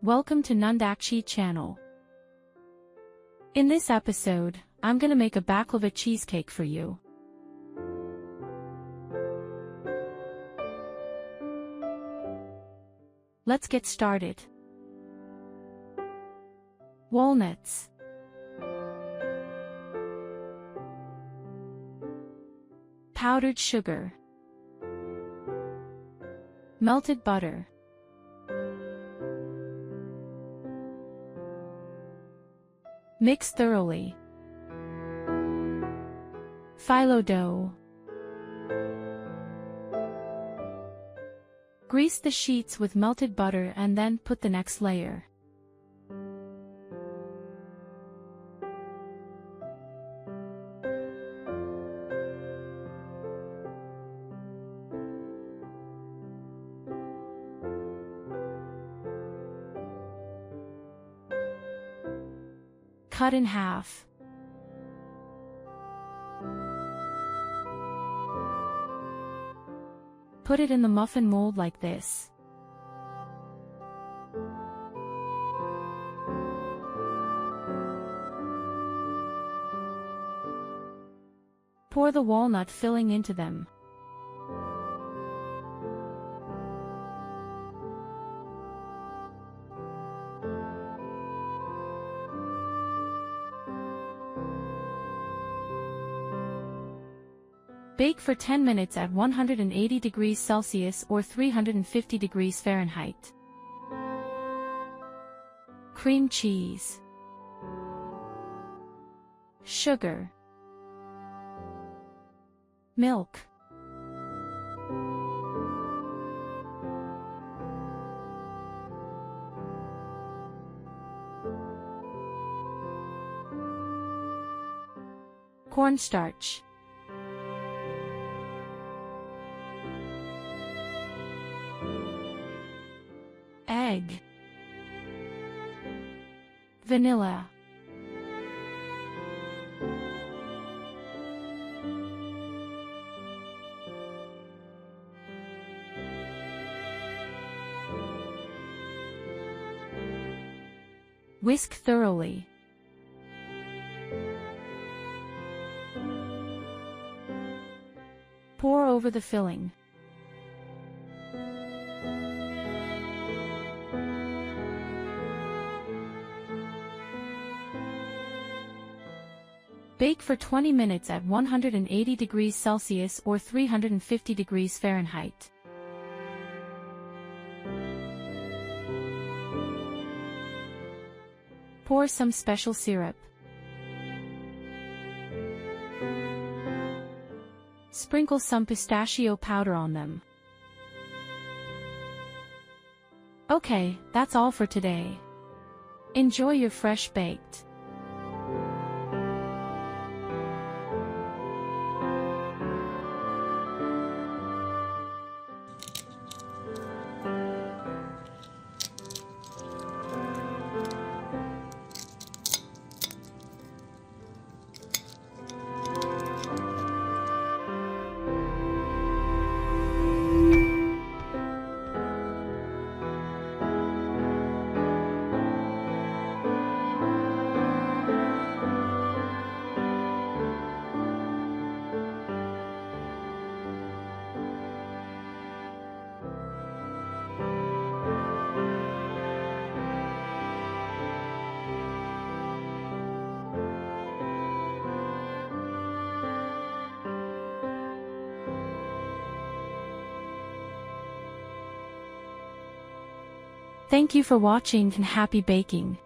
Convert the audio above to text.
Welcome to Nandakchi channel. In this episode, I'm gonna make a baklava cheesecake for you. Let's get started. Walnuts, powdered sugar, melted butter, mix thoroughly. Phyllo dough. Grease the sheets with melted butter and then put the next layer. Cut in half. Put it in the muffin mold like this. Pour the walnut filling into them. Bake for 10 minutes at 180 degrees Celsius or 350 degrees Fahrenheit. Cream cheese, sugar, milk, cornstarch, egg, vanilla, whisk thoroughly. Pour over the filling. Bake for 20 minutes at 180 degrees Celsius or 350 degrees Fahrenheit. Pour some special syrup. Sprinkle some pistachio powder on them. Okay, that's all for today. Enjoy your fresh baked. Thank you for watching and happy baking.